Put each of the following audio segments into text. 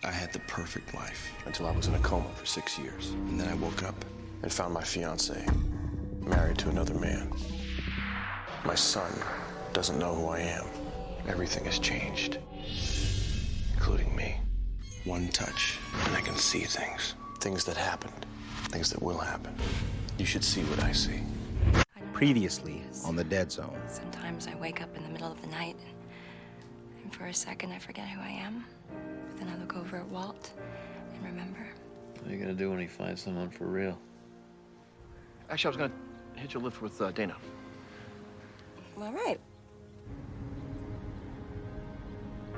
I had the perfect life. Until I was in a coma for 6 years. And then I woke up. And found my fiancée married to another man. My son doesn't know who I am. Everything has changed, including me. One touch, and I can see things. Things that happened, things that will happen. You should see what I see. Previously on the Dead Zone. Sometimes I wake up in the middle of the night, and for a second I forget who I am. But then I look over at Walt and remember. What are you gonna do when he finds someone for real? Actually, I was gonna hit you a lift with Dana. All right.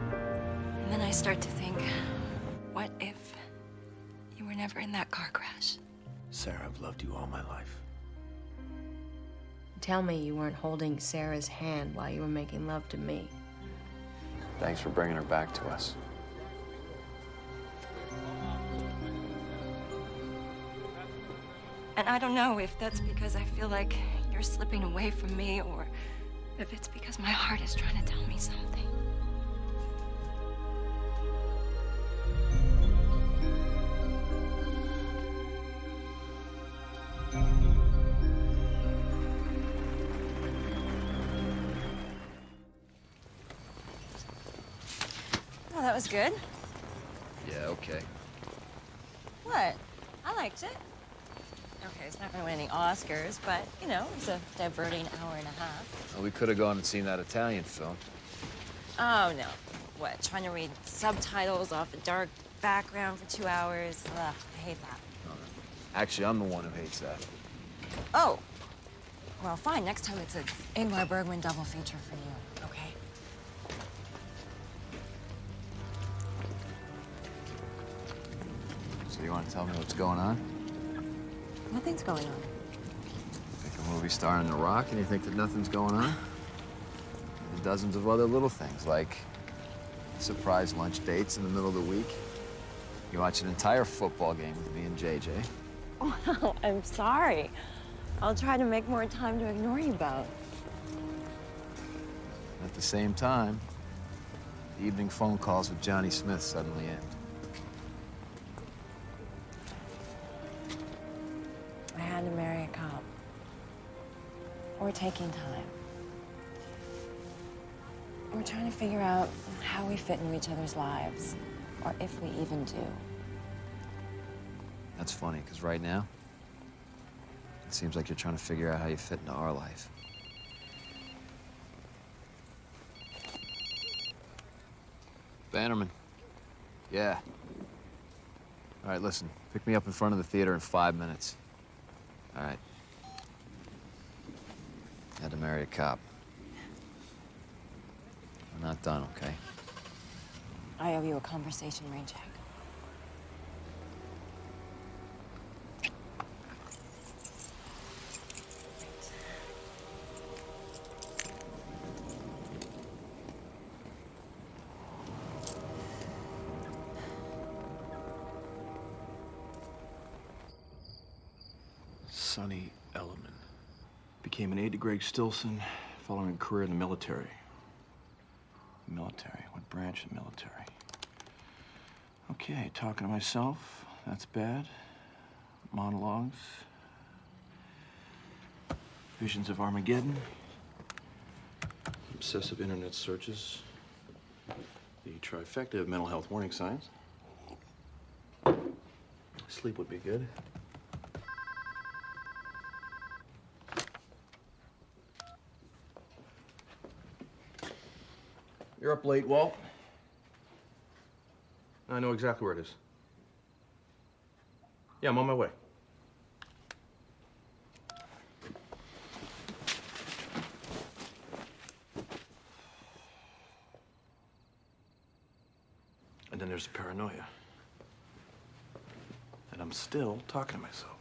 And then I start to think, what if you were never in that car crash? Sarah, I've loved you all my life. Tell me you weren't holding Sarah's hand while you were making love to me. Thanks for bringing her back to us. And I don't know if that's because I feel like you're slipping away from me or if it's because my heart is trying to tell me something. Oh, that was good. Yeah, okay. What? I liked it. Okay, it's not gonna win any Oscars, but, you know, it's a diverting hour and a half. Well, we could have gone and seen that Italian film. Oh, no. What, trying to read subtitles off a dark background for 2 hours? Ugh, I hate that. Actually, I'm the one who hates that. Oh. Well, fine. Next time it's an Ingmar Bergman double feature for you, okay? So you want to tell me what's going on? Nothing's going on. Think a movie star in The Rock and you think that nothing's going on? There's dozens of other little things, like surprise lunch dates in the middle of the week. You watch an entire football game with me and JJ. Well, I'm sorry. I'll try to make more time to ignore you both. At the same time, the evening phone calls with Johnny Smith suddenly end. I had to marry a cop. We're taking time. We're trying to figure out how we fit into each other's lives, or if we even do. That's funny, because right now, it seems like you're trying to figure out how you fit into our life. Bannerman. Yeah. All right, listen. Pick me up in front of the theater in 5 minutes. All right. Had to marry a cop. I'm not done, okay? I owe you a conversation rain check. Sonny Elliman. Became an aide to Greg Stilson following a career in the military. Military? What branch of military? Okay, talking to myself. That's bad. Monologues. Visions of Armageddon. Obsessive internet searches. The trifecta of mental health warning signs. Sleep would be good. You're up late, Walt. I know exactly where it is. Yeah, I'm on my way. And then there's the paranoia. And I'm still talking to myself.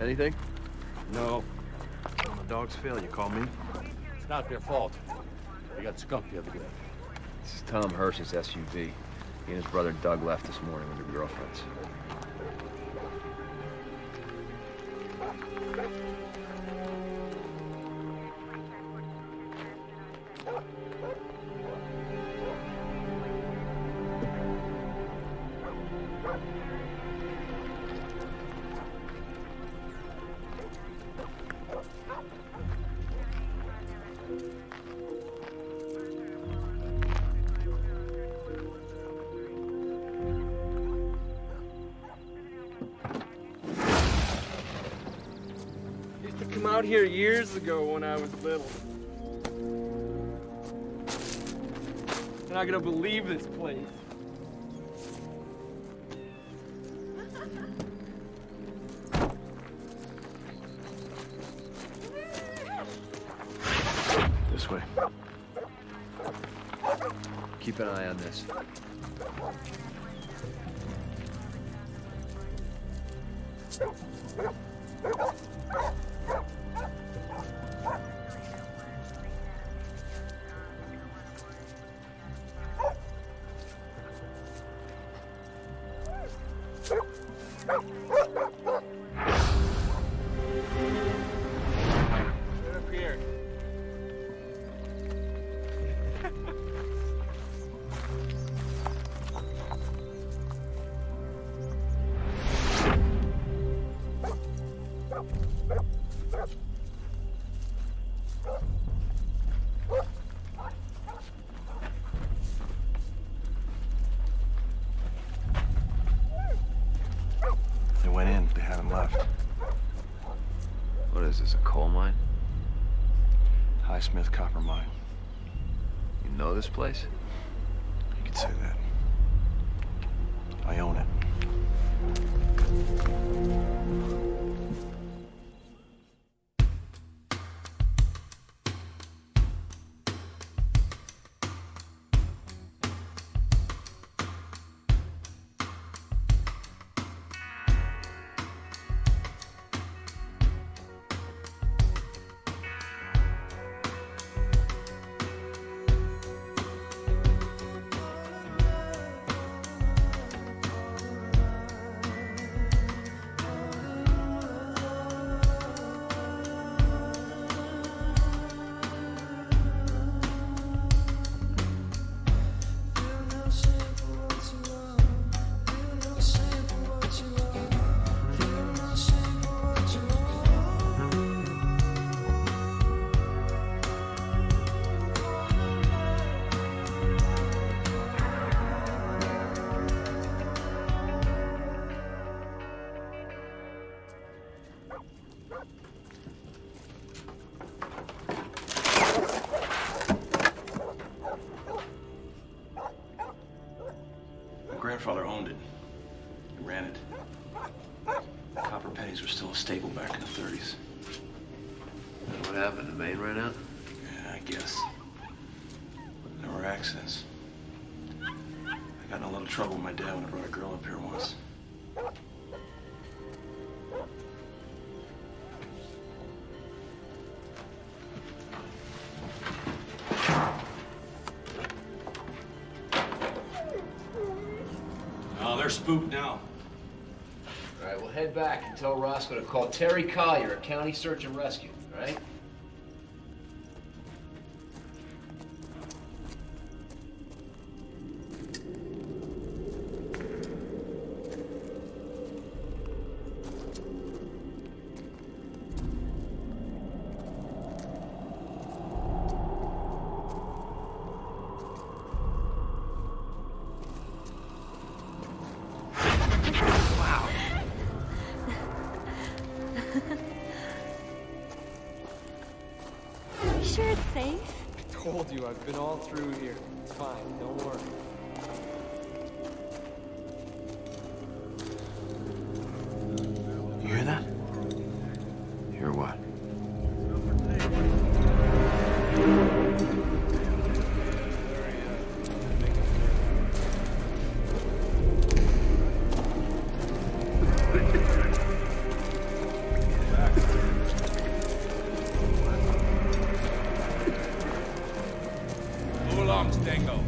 Anything? No, When the dogs fail, you call me. it's not their fault. They got skunked the other day. This is Tom Hirsch's SUV. He and his brother Doug left this morning with their girlfriends. here years ago when I was little. You're not gonna believe this place. This way. Keep an eye on this. Get up here. They went in, they haven't left. What is this, a coal mine? Highsmith Copper Mine. You know this place? You could say that. I own it. Grandfather owned it. He ran it. Copper pennies were still a staple back in the 30s. And what happened? The main ran out? Yeah, I guess. There were accidents. I got in a little trouble with my dad when I brought a girl up here once. Oh, they're spooked now. All right, well, head back and tell Roscoe to call Terry Collier at County Search and Rescue, all right? You sure it's safe? I told you, I've been all through here. It's fine, don't worry. You hear that? Hear what? Move along, Stango.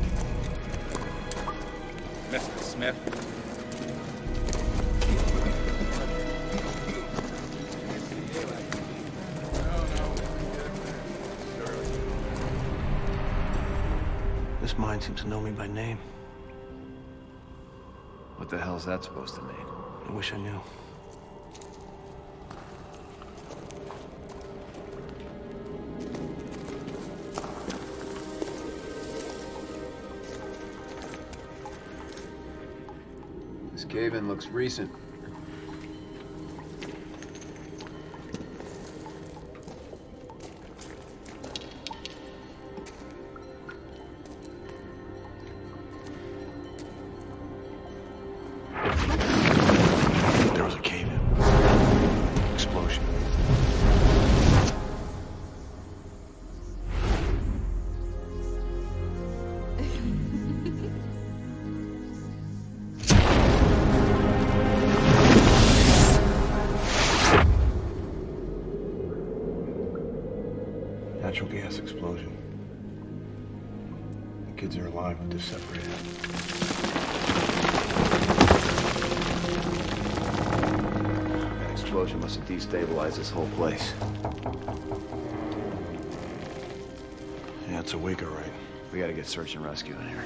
Mr. Smith. This mine seems to know me by name. What the hell's that supposed to mean? I wish I knew. This cave-in looks recent. Natural gas explosion. The kids are alive, but they're separated. That explosion must have destabilized this whole place. Yeah, it's a wake, all right. We gotta get search and rescue in here.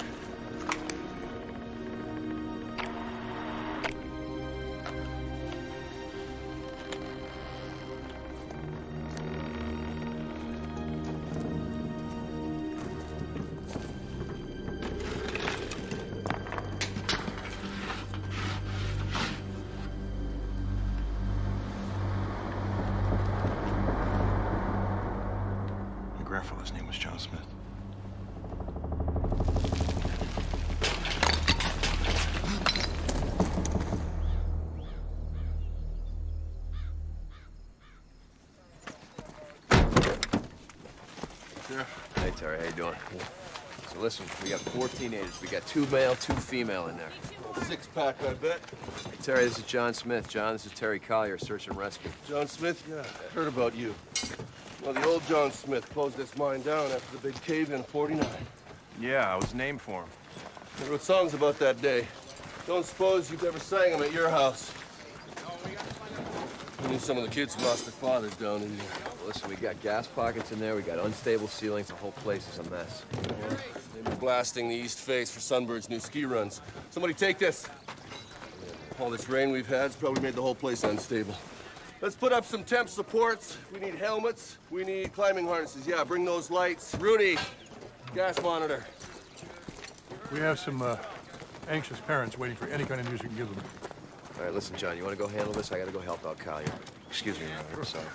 My grandfather's name was John Smith. Hey, Terry, how you doing? So listen, we got 4 teenagers. We got 2 male, 2 female in there. 6-pack, I bet. Hey, Terry, this is John Smith. John, this is Terry Collier, search and rescue. John Smith? Yeah, heard about you. Well, the old John Smith closed this mine down after the big cave-in in '49. Yeah, I was named for him. They wrote songs about that day. Don't suppose you've ever sang them at your house. I knew some of the kids who lost their fathers down in there. Listen, we got gas pockets in there. We got unstable ceilings. The whole place is a mess. They were blasting the east face for Sunbird's new ski runs. Somebody take this. All this rain we've had has probably made the whole place unstable. Let's put up some temp supports. We need helmets. We need climbing harnesses. Yeah, bring those lights. Rudy, gas monitor. We have some anxious parents waiting for any kind of news you can give them. All right, listen, John, you want to go handle this? I got to go help out Collier. Excuse me, Robert. Sorry.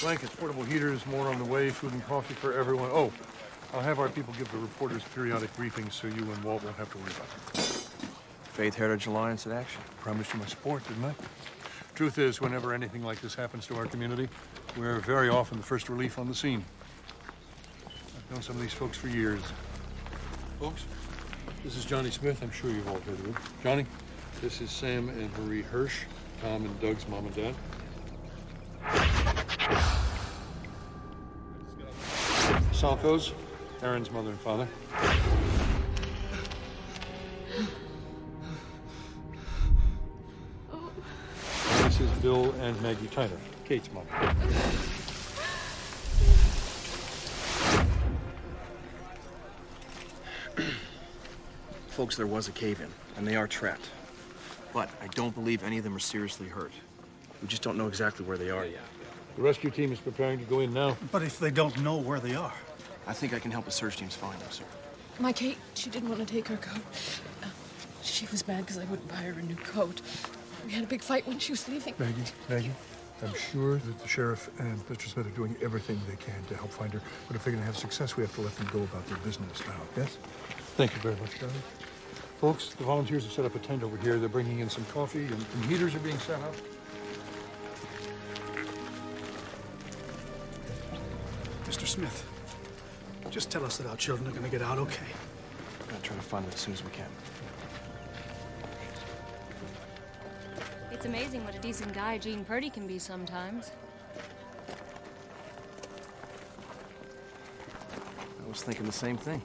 Blankets, portable heaters, more on the way, food and coffee for everyone. Oh, I'll have our people give the reporters periodic briefings so you and Walt won't have to worry about it. Faith Heritage Alliance in action. Promised you my support, didn't I? Truth is, whenever anything like this happens to our community, we're very often the first relief on the scene. I've known some of these folks for years. Folks, this is Johnny Smith. I'm sure you've all heard of him. Johnny, this is Sam and Marie Hirsch, Tom and Doug's mom and dad. Salkos, Aaron's mother and father. And this is Bill and Maggie Tyner, Kate's mom. Folks, there was a cave-in, and they are trapped. But I don't believe any of them are seriously hurt. We just don't know exactly where they are yet. The rescue team is preparing to go in now. But if they don't know where they are? I think I can help the search teams find them, sir. My Kate, she didn't want to take her coat. She was mad because I wouldn't buy her a new coat. We had a big fight when she was leaving. Maggie, I'm sure that the sheriff and Mr. Smith are doing everything they can to help find her. But if they're going to have success, we have to let them go about their business now, yes? Thank you very much, Johnny. Folks, the volunteers have set up a tent over here. They're bringing in some coffee, and heaters are being set up. Mr. Smith, just tell us that our children are going to get out okay. We're going to try to find them as soon as we can. It's amazing what a decent guy Gene Purdy can be sometimes. I was thinking the same thing.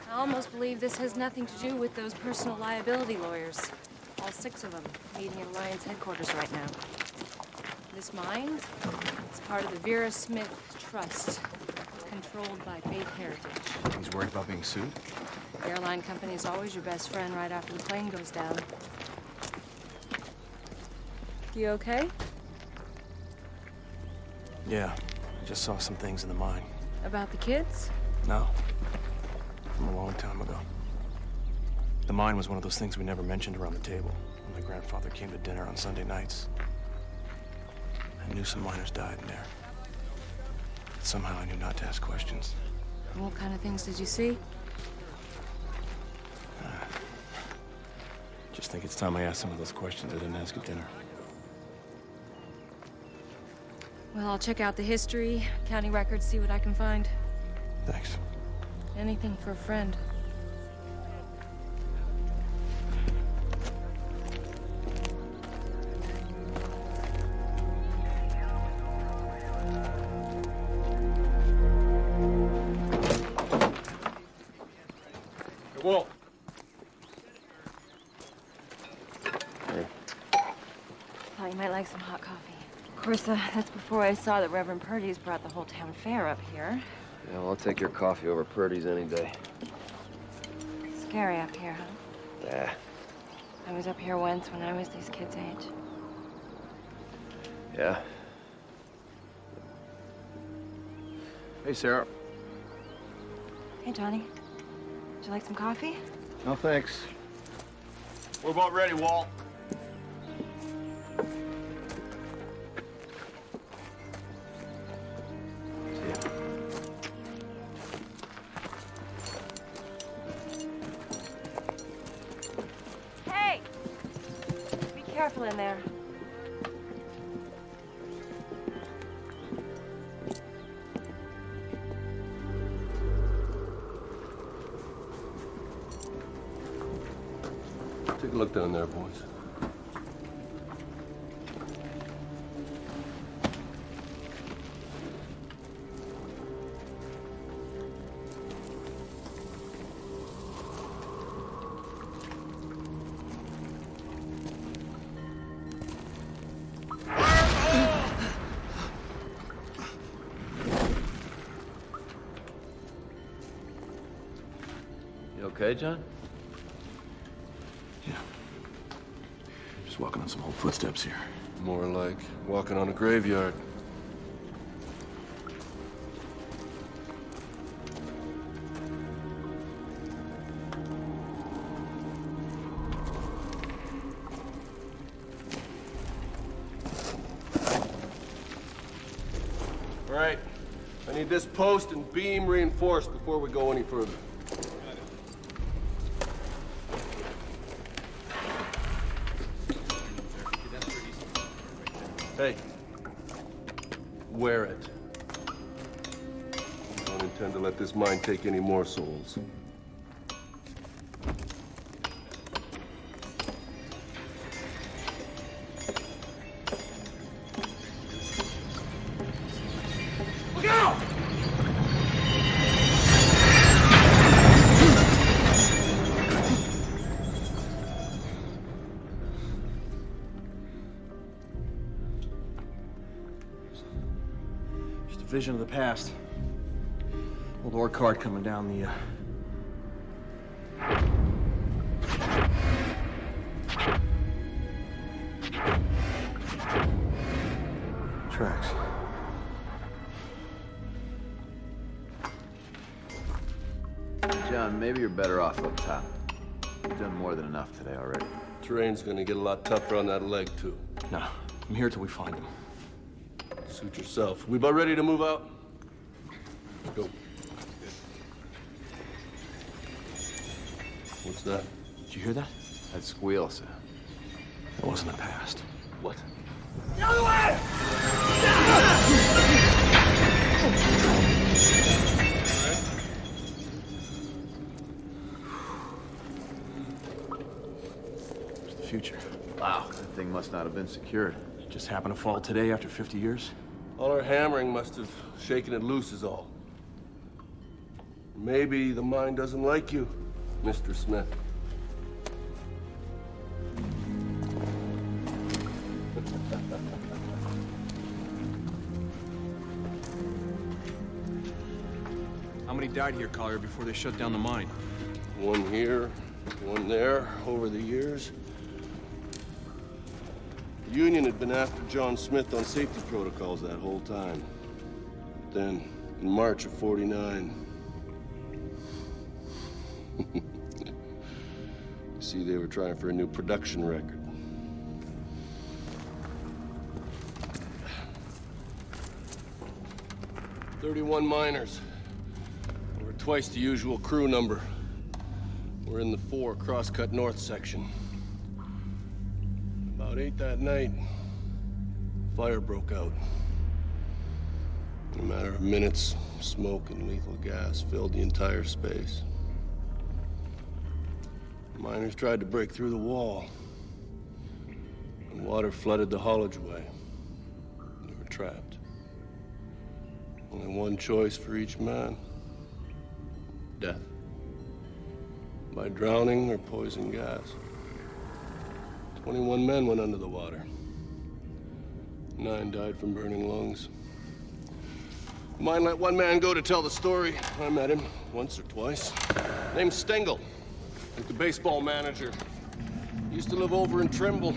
I almost believe this has nothing to do with those personal liability lawyers. All 6 of them meeting at Alliance headquarters right now. This mine is part of the Vera Smith Trust, controlled by Faith Heritage. He's worried about being sued? The airline company is always your best friend right after the plane goes down. You okay? Yeah, I just saw some things in the mine. About the kids? No. From a long time ago. The mine was one of those things we never mentioned around the table when my grandfather came to dinner on Sunday nights. I knew some miners died in there. But somehow I knew not to ask questions. What kind of things did you see? Just think it's time I asked some of those questions I didn't ask at dinner. Well, I'll check out the history, county records, see what I can find. Thanks. Anything for a friend. Whoa. Thought you might like some hot coffee. Of course, that's before I saw that Reverend Purdy's brought the whole town fair up here. Yeah, well, I'll take your coffee over Purdy's any day. Scary up here, huh? Yeah. I was up here once when I was these kids' age. Yeah. Hey, Sarah. Hey, Johnny. Would you like some coffee? No, thanks. We're about ready, Walt. Hey! Be careful in there. Take a look down there, boys. You okay, John? Just walking on some old footsteps here. More like walking on a graveyard. All right, I need this post and beam reinforced before we go any further. Hey, wear it. I don't intend to let this mine take any more souls. Look out! Vision of the past. Old ore cart coming down the, tracks. John, maybe you're better off up top. You've done more than enough today already. Terrain's gonna get a lot tougher on that leg, too. No, I'm here till we find him. Suit yourself. We about ready to move out? Let's go. What's that? Did you hear that? That squeal, sir. That wasn't the past. What? The other way! It's the future. Wow, that thing must not have been secured. It just happened to fall today after 50 years. All our hammering must have shaken it loose is all. Maybe the mine doesn't like you, Mr. Smith. How many died here, Collier, before they shut down the mine? One here, one there, over the years. The Union had been after John Smith on safety protocols that whole time. Then, in March of '49... See, they were trying for a new production record. "31 miners. Over twice the usual crew number. We're in the 4 crosscut north section. About 8 that night, fire broke out. In a matter of minutes, smoke and lethal gas filled the entire space. Miners tried to break through the wall, and water flooded the haulage way. They were trapped. Only one choice for each man. Death. By by drowning or poison gas. 21 men went under the water. 9 died from burning lungs. The mine let one man go to tell the story. I met him once or twice. Named Stengel, like the baseball manager. He used to live over in Trimble.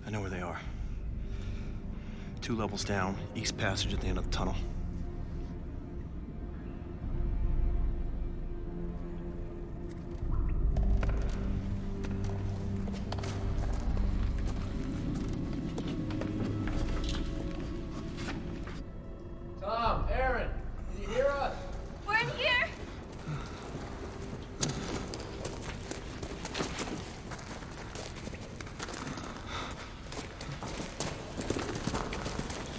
I know where they are. 2 levels down, east passage at the end of the tunnel. Tom, Aaron, can you hear us? We're in here.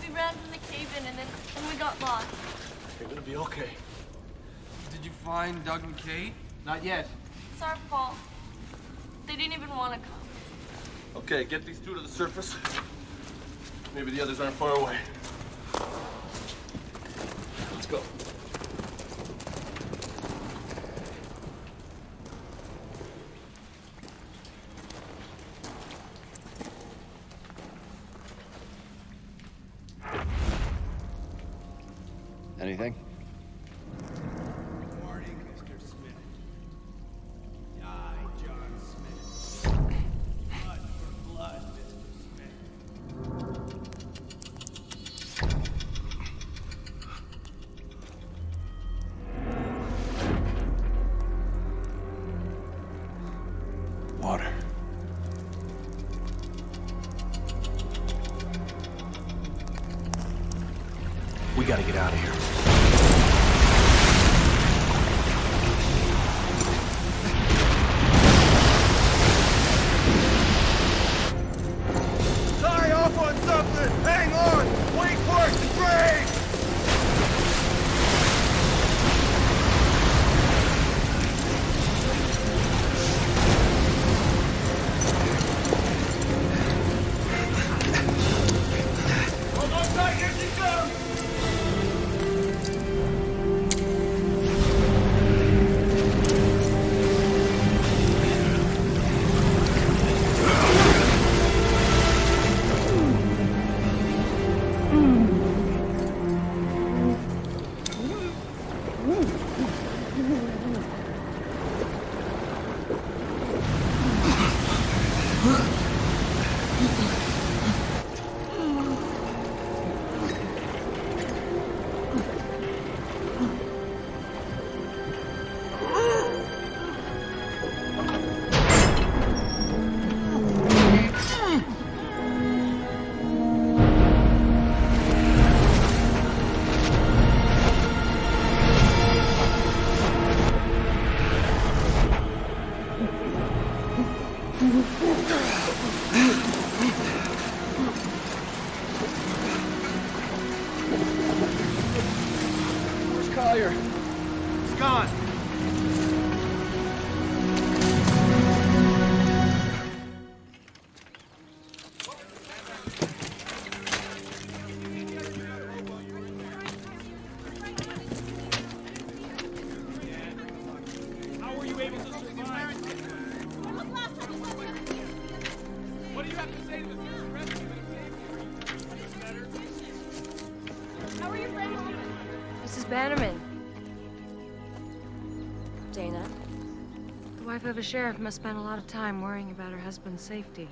We ran from the cave-in and then we got lost. You're gonna be okay. Did you find Doug and Kate? Not yet. It's our fault. They didn't even want to come. Okay, get these 2 to the surface. Maybe the others aren't far away. Let's go. Anything? Morning, Mr. Smith. I, John Smith. Blood for blood, Mr. Smith. Water. We gotta get out of here. Tie off on something! Hang on! Wait for it to break! Hold on tight, here she comes! Where's Collier? It's gone. How were you able to survive? What do you have to say to the search and rescue that have saved you? How are you ready? Mrs. Bannerman. Dana? The wife of a sheriff must spend a lot of time worrying about her husband's safety.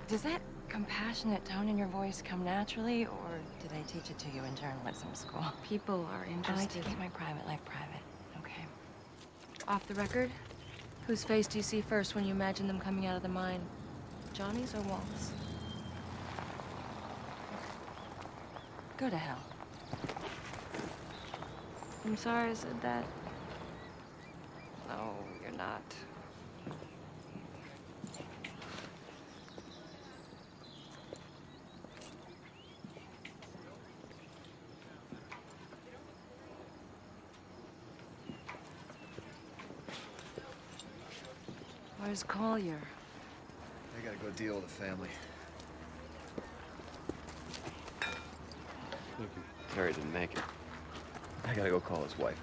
Does that compassionate tone in your voice come naturally, or did I teach it to you in journalism school? People are I like to interested. keep my private life private, okay? Off the record, whose face do you see first when you imagine them coming out of the mine? Johnny's or Walt's? Go to hell. I'm sorry I said that. No, you're not. Where's Collier? I gotta go deal with the family. Thank you. Terry didn't make it. I gotta go call his wife.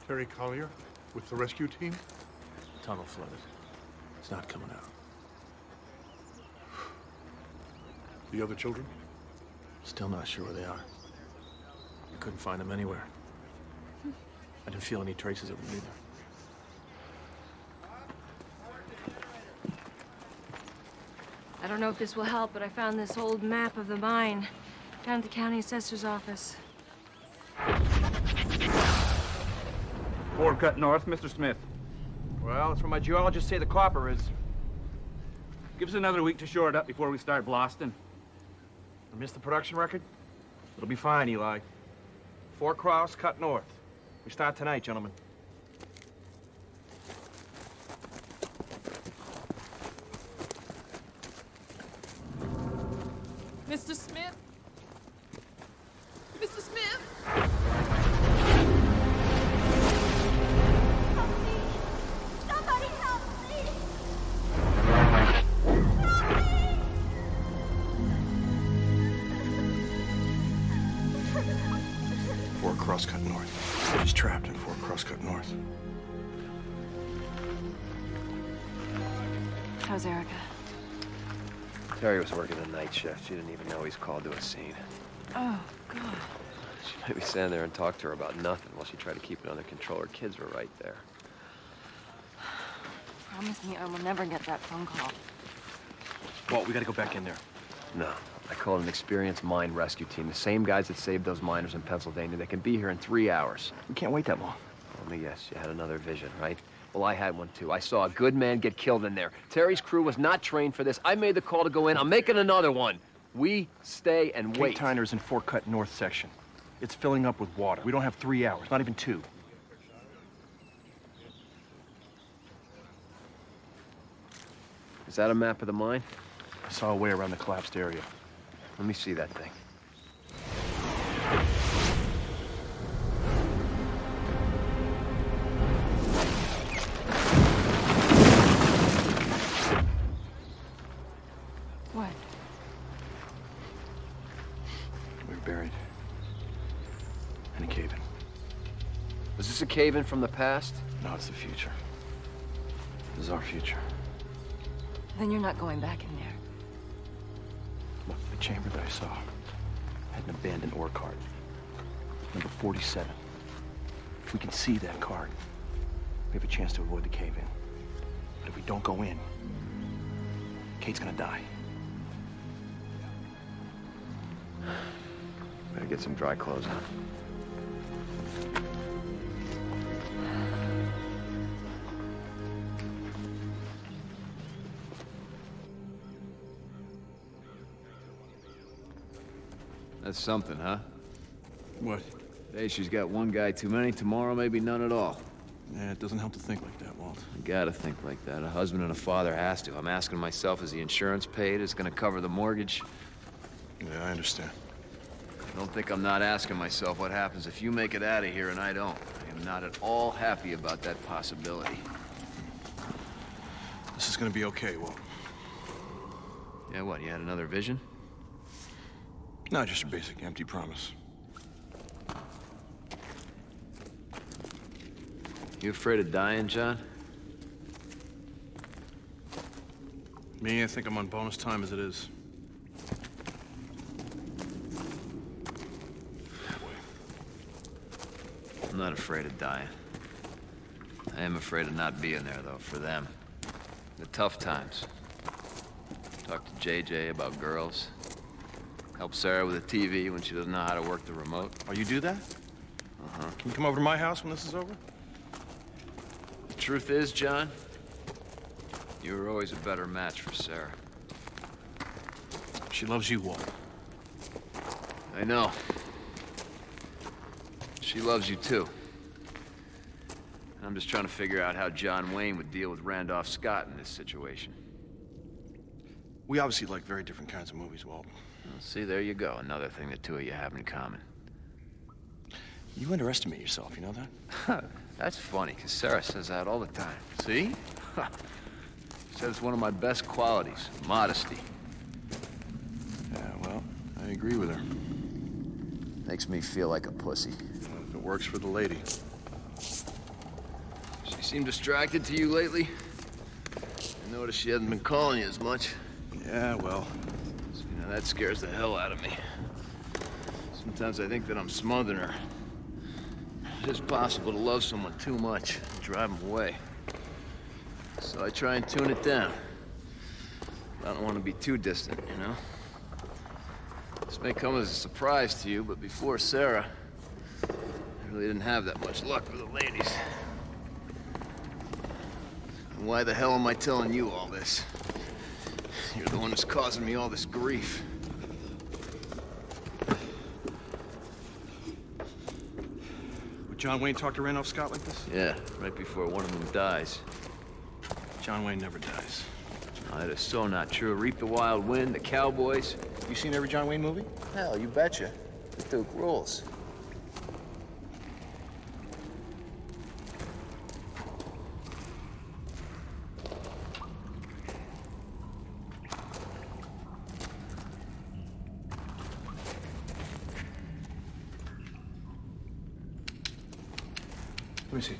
Terry Collier with the rescue team? Tunnel flooded. It's not coming out. The other children? Still not sure where they are. I couldn't find them anywhere. I didn't feel any traces of them either. I don't know if this will help, but I found this old map of the mine down at the county assessor's office. Ford cut north, Mr. Smith. Well, that's where my geologists say the copper is. Give us another week to shore it up before we start blasting. I missed the production record? It'll be fine, Eli. 4 cross, cut north. We start tonight, gentlemen. Mr. Smith? Mr. Smith? Somebody help me! 4 crosscut north. He's trapped in 4 crosscut north. How's Erica? Terry was working the night shift. She didn't even know he's called to a scene. Oh, God. She made me stand there and talk to her about nothing while she tried to keep it under control. Her kids were right there. Promise me I will never get that phone call. Walt, we gotta go back in there. No. I called an experienced mine rescue team. The same guys that saved those miners in Pennsylvania. They can be here in 3 hours. We can't wait that long. Let me guess, you had another vision, right? Well, I had one too. I saw a good man get killed in there. Terry's crew was not trained for this. I made the call to go in. I'm making another one. We stay and wait. Kate Tyner's in 4 cut north section. It's filling up with water. We don't have 3 hours, not even 2. Is that a map of the mine? I saw a way around the collapsed area. Let me see that thing. What? We were buried in a cave-in. Was this a cave-in from the past? No, it's the future. This is our future. Then you're not going back in there. Look, the chamber that I saw had an abandoned ore cart. Number 47. If we can see that cart, we have a chance to avoid the cave-in. But if we don't go in, Kate's gonna die. Better get some dry clothes on. That's something, huh? What? Today she's got one guy too many, tomorrow maybe none at all. Yeah, it doesn't help to think like that, Walt. You gotta think like that. A husband and a father has to. I'm asking myself, is the insurance paid? Is it gonna cover the mortgage? Yeah, I understand. Don't think I'm not asking myself what happens if you make it out of here and I don't. I am not at all happy about that possibility. This is gonna be okay, Walt. Yeah, what, you had another vision? No, just a basic empty promise. You afraid of dying, John? Me, I think I'm on bonus time as it is. I'm not afraid of dying. I am afraid of not being there, though, for them. The tough times. Talk to JJ about girls. Help Sarah with the TV when she doesn't know how to work the remote. Oh, you do that? Uh-huh. Can you come over to my house when this is over? The truth is, John, you were always a better match for Sarah. She loves you, Walt. I know. She loves you too. I'm just trying to figure out how John Wayne would deal with Randolph Scott in this situation. We obviously like very different kinds of movies, Walt. Well, see, there you go. Another thing the two of you have in common. You underestimate yourself, you know that? That's funny, because Sarah says that all the time. See? Says it's one of my best qualities, modesty. Yeah, well, I agree with her. Makes me feel like a pussy. Well, if it works for the lady. She seemed distracted to you lately? I noticed she hasn't been calling you as much. Yeah, well. So, you know, that scares the hell out of me. Sometimes I think that I'm smothering her. It is possible to love someone too much and drive them away. So I try and tune it down. I don't want to be too distant, you know? This may come as a surprise to you, but before Sarah, I really didn't have that much luck with the ladies. And why the hell am I telling you all this? You're the one that's causing me all this grief. Would John Wayne talk to Randolph Scott like this? Yeah, right before one of them dies. John Wayne never dies. Oh, that is so not true. Reap the Wild Wind, The Cowboys. You seen every John Wayne movie? Hell, you betcha. The Duke rules. Let me see.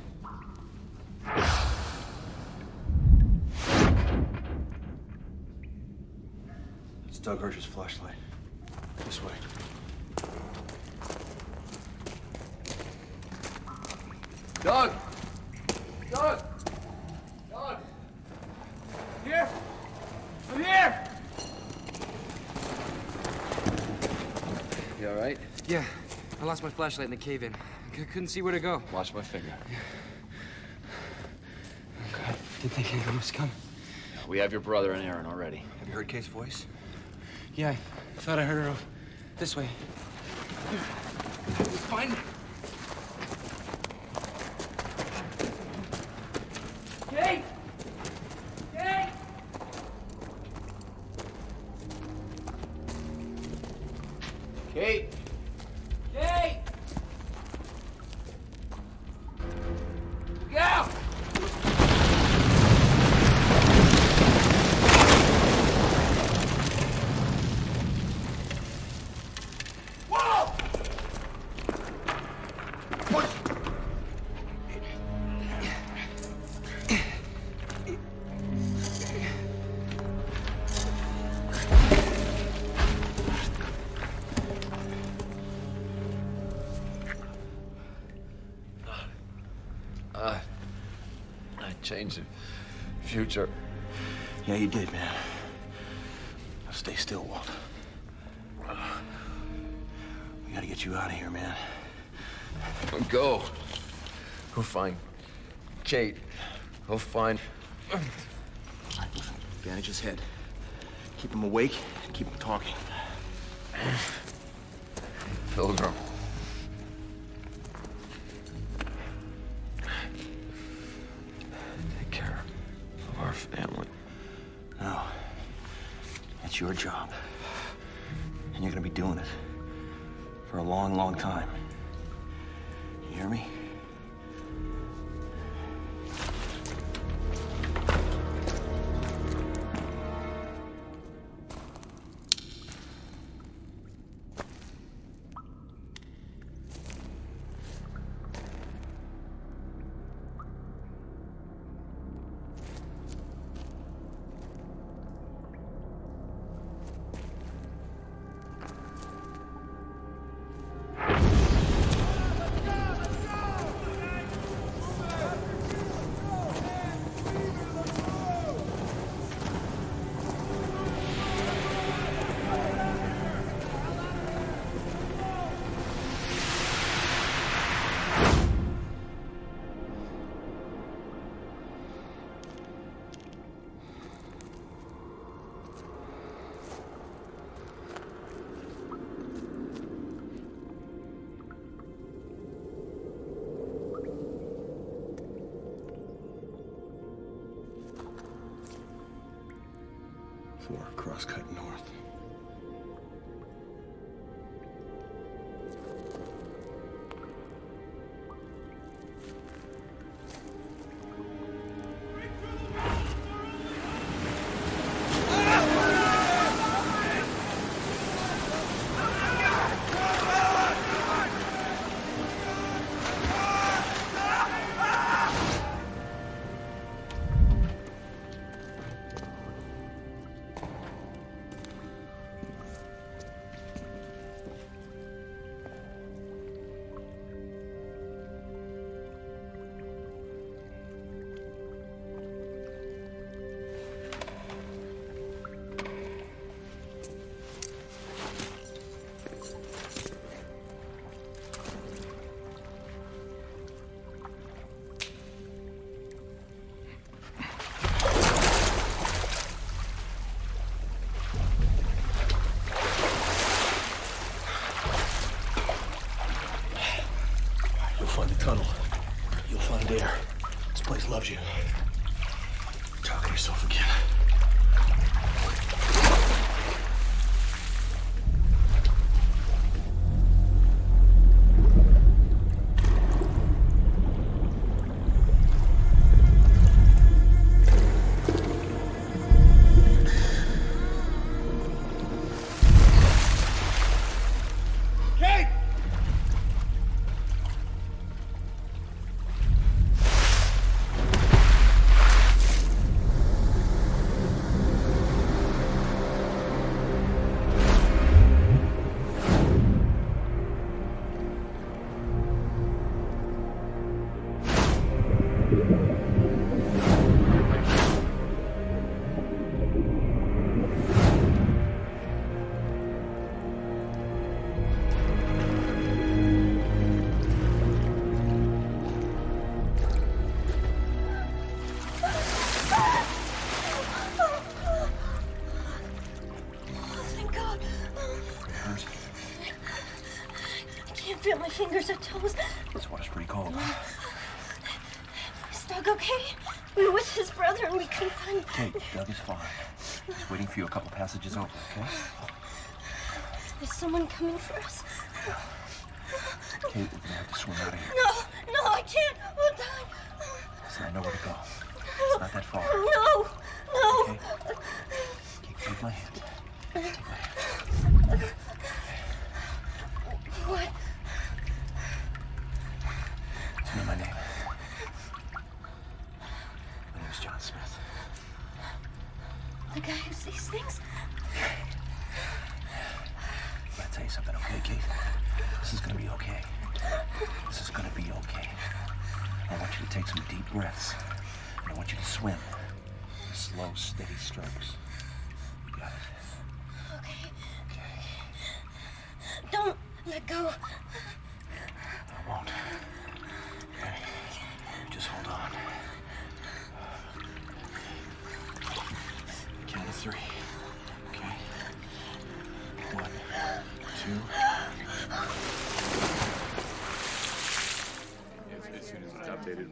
It's Doug Hirsch's flashlight. This way. Doug! Doug! Doug! Here? I'm here! You all right? Yeah, I lost my flashlight in the cave-in. Couldn't see where to go. Watch my finger. Oh, God. Didn't think anyone was coming. We have your brother and Aaron already. Have you heard Kay's voice? Yeah, I thought I heard her this way. Find her. Kate! Kate! Kate! Kate! Go! Whoa! I changed the future. Yeah, you did, man. Now stay still, Walt. We gotta get you out of here, man. Go. Go find Kate. Go find... Bandage his head. Keep him awake and keep him talking. Pilgrim. Take care of our family. No. It's your job. And you're gonna be doing it for a long, long time. You hear me? 4 crosscut north. Find the tunnel. You'll find air. This place loves you. Talk to yourself again. Feel my fingers or toes. This water's pretty cold. Is Doug okay? We were with his brother and we couldn't find... Kate, Doug is fine. He's waiting for you a couple passages over, okay? Is someone coming for us? Kate, we're gonna have to swim out of here. No, I can't. We'll die. Listen, I know where to go. It's not that far. No. Okay? Kate, take my hand. Take my hand. What? You know my name. My name's John Smith. The guy who sees things? I'm gonna tell you something, okay, Kate? This is gonna be okay. This is gonna be okay. I want you to take some deep breaths. And I want you to swim. Slow, steady strokes. You got it. Okay. Don't let go. I won't. Okay. Just hold on. Count of 3. Okay. 1, 2. As soon as it's updated,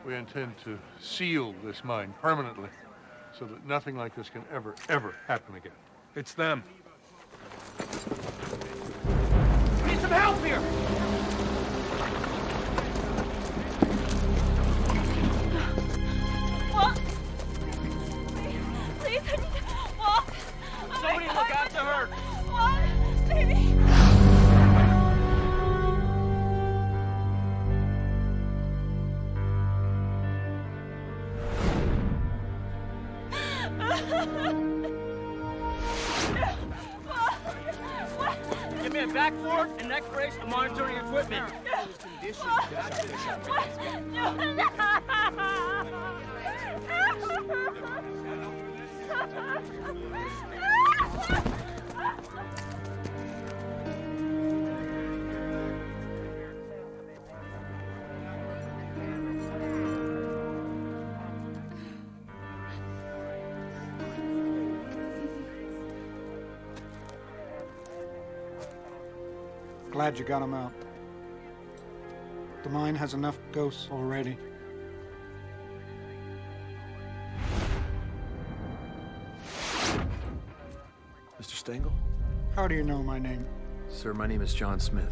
we intend to seal this mine permanently so that nothing like this can ever happen again. It's them. Need some help here! What? Please, I need to walk. Somebody look after her! What? Baby. Give me a back fork and neck brace and monitoring equipment. Glad you got him out. The mine has enough ghosts already. Stengel? How do you know my name? Sir, my name is John Smith.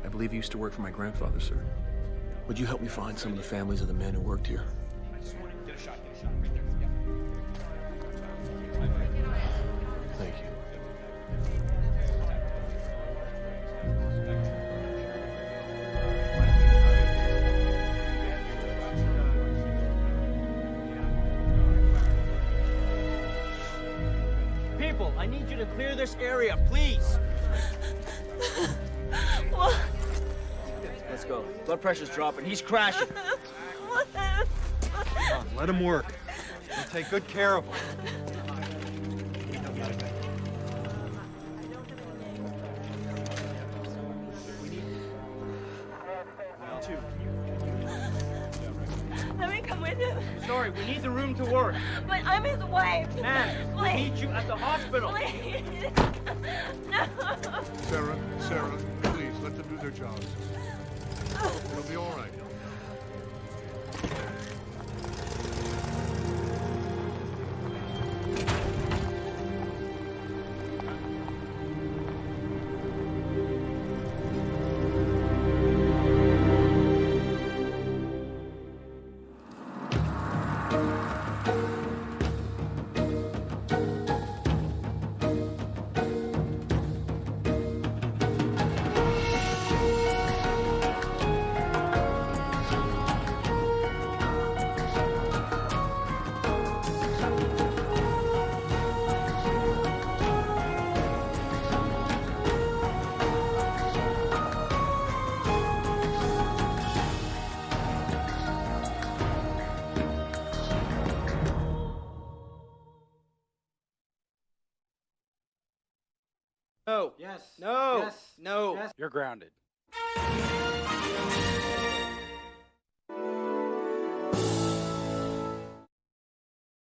I believe you used to work for my grandfather, sir. Would you help me find some of the families of the men who worked here? Thank you. People, I need you to clear this area, please. What? Let's go. Blood pressure's dropping. He's crashing. Come on, let him work. We'll take good care of him. Let me come with him. Sorry, we need the room to work. But I'm his wife. Man, we Please. need you at the hospital. Please. No. Sarah, please, let them do their jobs. It'll be all right. No. Yes. No. Yes. No. Yes. You're grounded.